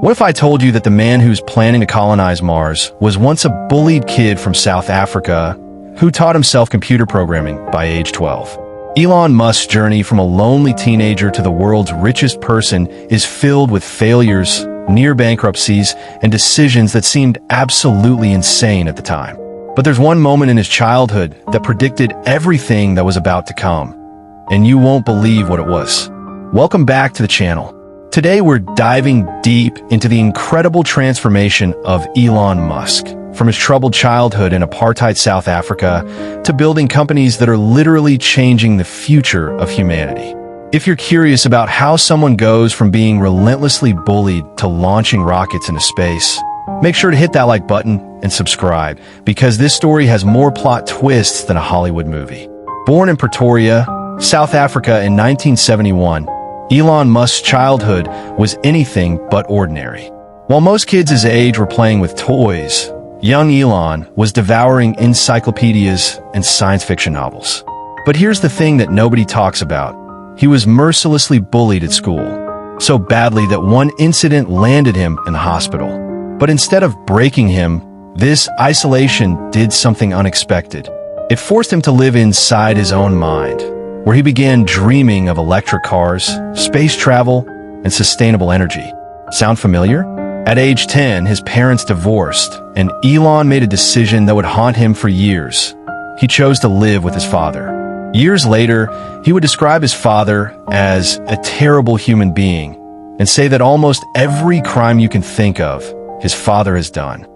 What if I told you that the man who's planning to colonize Mars was once a bullied kid from South Africa who taught himself computer programming by age 12? Elon Musk's journey from a lonely teenager to the world's richest person is filled with failures, near bankruptcies, and decisions that seemed absolutely insane at the time. But there's one moment in his childhood that predicted everything that was about to come, and you won't believe what it was. Welcome back to the channel. Today we're diving deep into the incredible transformation of Elon Musk, from his troubled childhood in apartheid South Africa to building companies that are literally changing the future of humanity. If you're curious about how someone goes from being relentlessly bullied to launching rockets into space, make sure to hit that like button and subscribe, because this story has more plot twists than a Hollywood movie. Born in Pretoria, South Africa in 1971, Elon Musk's childhood was anything but ordinary. While most kids his age were playing with toys, young Elon was devouring encyclopedias and science fiction novels. But here's the thing that nobody talks about. He was mercilessly bullied at school, so badly that one incident landed him in the hospital. But instead of breaking him, this isolation did something unexpected. It forced him to live inside his own mind, where he began dreaming of electric cars, space travel, and sustainable energy. Sound familiar? At age 10, his parents divorced, and Elon made a decision that would haunt him for years. He chose to live with his father. Years later, he would describe his father as a terrible human being and say that almost every crime you can think of, his father has done.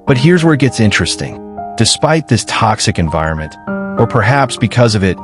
But here's where it gets interesting. Despite this toxic environment, or perhaps because of it,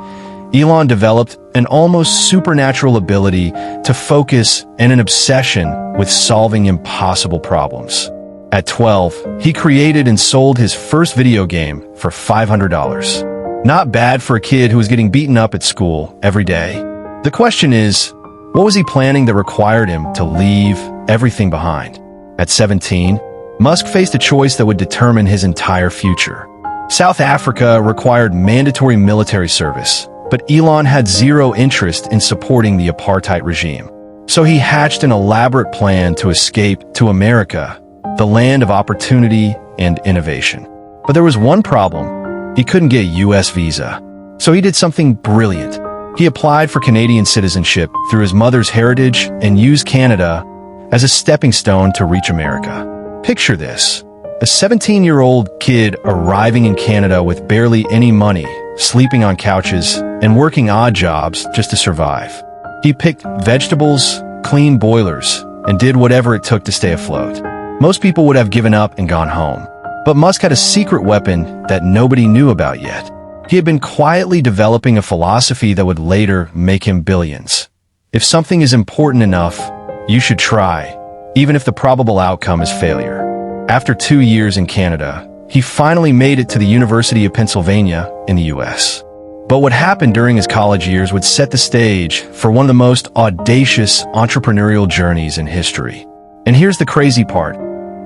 Elon developed an almost supernatural ability to focus and an obsession with solving impossible problems. At 12, he created and sold his first video game for $500. Not bad for a kid who was getting beaten up at school every day. The question is, what was he planning that required him to leave everything behind? At 17, Musk faced a choice that would determine his entire future. South Africa required mandatory military service, but Elon had zero interest in supporting the apartheid regime. So he hatched an elaborate plan to escape to America, the land of opportunity and innovation. But there was one problem. He couldn't get a US visa. So he did something brilliant. He applied for Canadian citizenship through his mother's heritage and used Canada as a stepping stone to reach America. Picture this. A 17-year-old kid arriving in Canada with barely any money, sleeping on couches, and working odd jobs just to survive. He picked vegetables, cleaned boilers, and did whatever it took to stay afloat. Most people would have given up and gone home. But Musk had a secret weapon that nobody knew about yet. He had been quietly developing a philosophy that would later make him billions. If something is important enough, you should try, even if the probable outcome is failure. After 2 years in Canada, he finally made it to the University of Pennsylvania in the US. But what happened during his college years would set the stage for one of the most audacious entrepreneurial journeys in history. And here's the crazy part.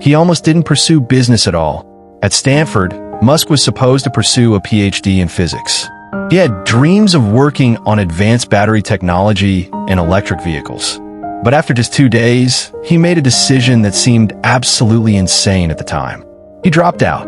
He almost didn't pursue business at all. At Stanford, Musk was supposed to pursue a PhD in physics. He had dreams of working on advanced battery technology and electric vehicles. But after just 2 days, he made a decision that seemed absolutely insane at the time. He dropped out.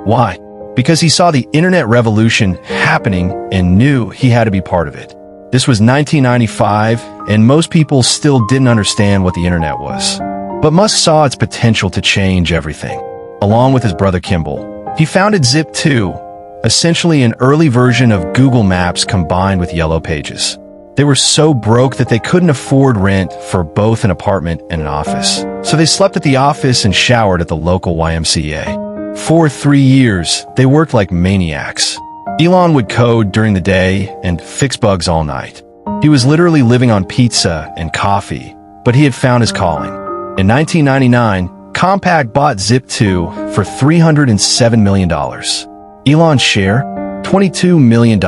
Why? Because he saw the internet revolution happening and knew he had to be part of it. This was 1995, and most people still didn't understand what the internet was. But Musk saw its potential to change everything. Along with his brother Kimball, he founded Zip2, essentially an early version of Google Maps combined with Yellow Pages. They were so broke that they couldn't afford rent for both an apartment and an office. So they slept at the office and showered at the local YMCA. For 3 years, they worked like maniacs. Elon would code during the day and fix bugs all night. He was literally living on pizza and coffee, but he had found his calling. In 1999, Compaq bought Zip2 for $307 million. Elon's share? $22 million.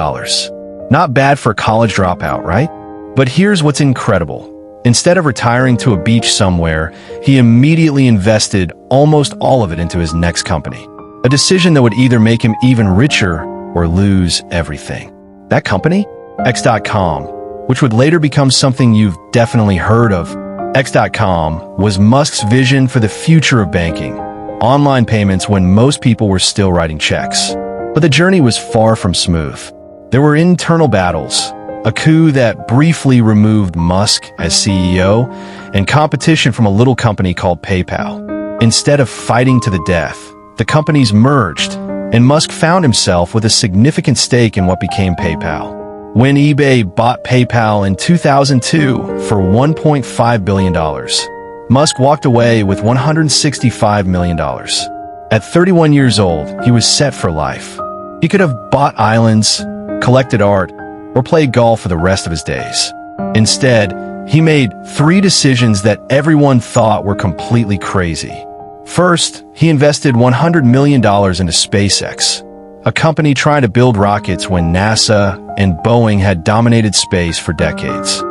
Not bad for a college dropout, right? But here's what's incredible. Instead of retiring to a beach somewhere, he immediately invested almost all of it into his next company. A decision that would either make him even richer or lose everything. That company? X.com, which would later become something you've definitely heard of. X.com was Musk's vision for the future of banking. Online payments when most people were still writing checks. But the journey was far from smooth. There were internal battles, a coup that briefly removed Musk as CEO, and competition from a little company called PayPal. Instead of fighting to the death, the companies merged, and Musk found himself with a significant stake in what became PayPal. When eBay bought PayPal in 2002 for $1.5 billion, Musk walked away with $165 million. At 31 years old, he was set for life. He could have bought islands, collected art, or played golf for the rest of his days. Instead, he made 3 decisions that everyone thought were completely crazy. First, he invested $100 million into SpaceX, a company trying to build rockets when NASA and Boeing had dominated space for decades.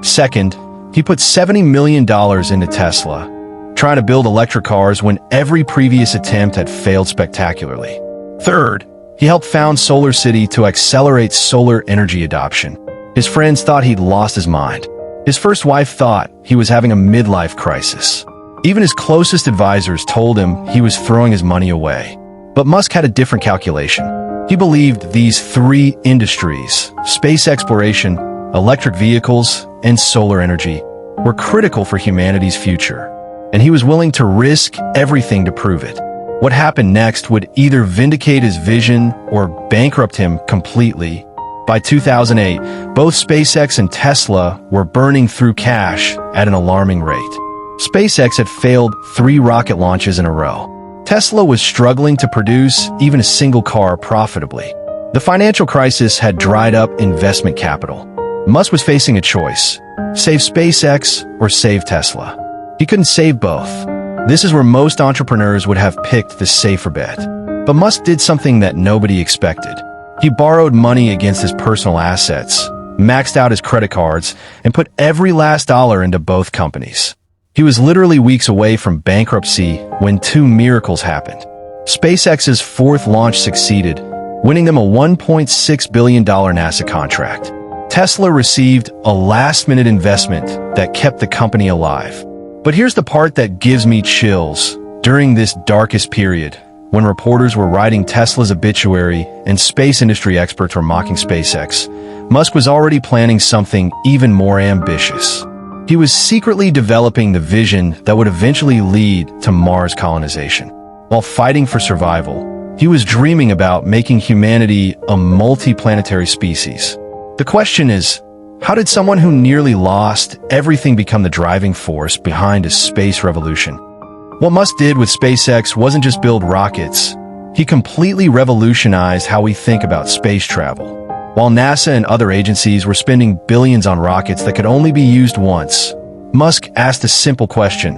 Second, he put $70 million into Tesla, trying to build electric cars when every previous attempt had failed spectacularly. Third, he helped found Solar City to accelerate solar energy adoption. His friends thought he'd lost his mind. His first wife thought he was having a midlife crisis. Even his closest advisors told him he was throwing his money away. But Musk had a different calculation. He believed these 3 industries, space exploration, electric vehicles, and solar energy, were critical for humanity's future, and he was willing to risk everything to prove it. What happened next would either vindicate his vision or bankrupt him completely. By 2008, both SpaceX and Tesla were burning through cash at an alarming rate. SpaceX had failed 3 rocket launches in a row. Tesla was struggling to produce even a single car profitably. The financial crisis had dried up investment capital. Musk was facing a choice: save SpaceX or save Tesla. He couldn't save both. This is where most entrepreneurs would have picked the safer bet. But Musk did something that nobody expected. He borrowed money against his personal assets, maxed out his credit cards, and put every last dollar into both companies. He was literally weeks away from bankruptcy when 2 miracles happened. SpaceX's 4th launch succeeded, winning them a $1.6 billion NASA contract. Tesla received a last-minute investment that kept the company alive. But here's the part that gives me chills. During this darkest period, when reporters were writing Tesla's obituary and space industry experts were mocking SpaceX, Musk was already planning something even more ambitious. He was secretly developing the vision that would eventually lead to Mars colonization. While fighting for survival, he was dreaming about making humanity a multi-planetary species. The question is, how did someone who nearly lost everything become the driving force behind a space revolution? What Musk did with SpaceX wasn't just build rockets. He completely revolutionized how we think about space travel. While NASA and other agencies were spending billions on rockets that could only be used once, Musk asked a simple question: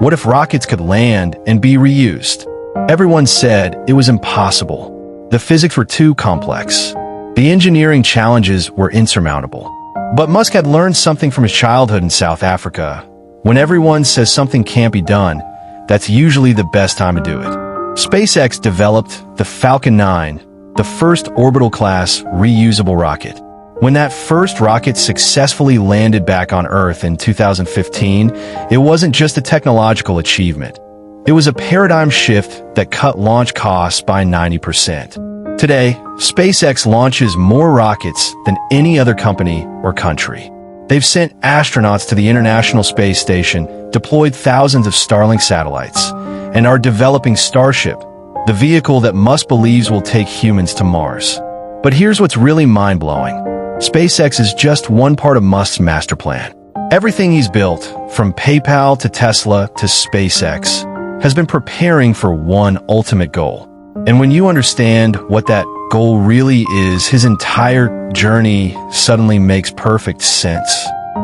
what if rockets could land and be reused? Everyone said it was impossible. The physics were too complex. The engineering challenges were insurmountable. But Musk had learned something from his childhood in South Africa. When everyone says something can't be done, that's usually the best time to do it. SpaceX developed the Falcon 9, the first orbital-class reusable rocket. When that first rocket successfully landed back on Earth in 2015, it wasn't just a technological achievement. It was a paradigm shift that cut launch costs by 90%. Today, SpaceX launches more rockets than any other company or country. They've sent astronauts to the International Space Station, deployed thousands of Starlink satellites, and are developing Starship, the vehicle that Musk believes will take humans to Mars. But here's what's really mind-blowing. SpaceX is just one part of Musk's master plan. Everything he's built, from PayPal to Tesla to SpaceX, has been preparing for one ultimate goal. And when you understand what that goal really is, his entire journey suddenly makes perfect sense.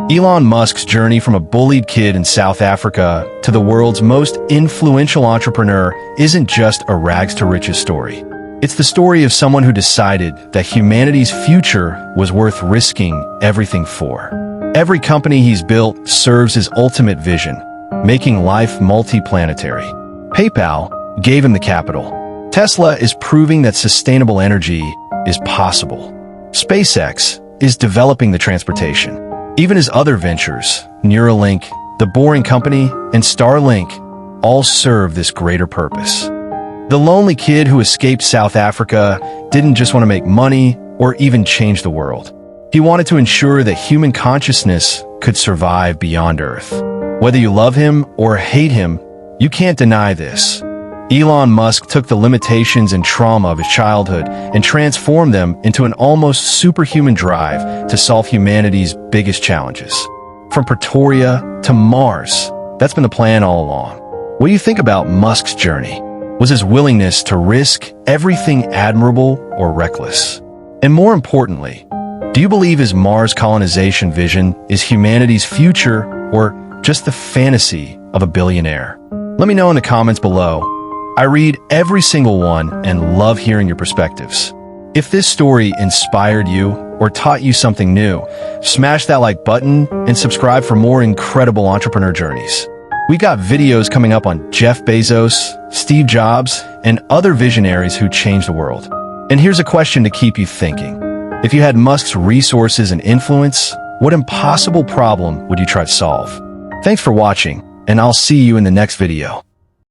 Elon Musk's journey from a bullied kid in South Africa to the world's most influential entrepreneur isn't just a rags-to-riches story. It's the story of someone who decided that humanity's future was worth risking everything for. Every company he's built serves his ultimate vision, making life multi-planetary. PayPal gave him the capital. Tesla is proving that sustainable energy is possible. SpaceX is developing the transportation. Even his other ventures, Neuralink The Boring Company, and Starlink all serve this greater purpose. The lonely kid who escaped South Africa didn't just want to make money or even change the world. He wanted to ensure that human consciousness could survive beyond Earth. Whether you love him or hate him, you can't deny this. Elon Musk took the limitations and trauma of his childhood and transformed them into an almost superhuman drive to solve humanity's biggest challenges. From Pretoria to Mars, that's been the plan all along. What do you think about Musk's journey? Was his willingness to risk everything admirable or reckless? And more importantly, do you believe his Mars colonization vision is humanity's future or just the fantasy of a billionaire? Let me know in the comments below. I read every single one and love hearing your perspectives. If this story inspired you or taught you something new, smash that like button and subscribe for more incredible entrepreneur journeys. We got videos coming up on Jeff Bezos, Steve Jobs, and other visionaries who changed the world. And here's a question to keep you thinking. If you had Musk's resources and influence, what impossible problem would you try to solve? Thanks for watching, and I'll see you in the next video.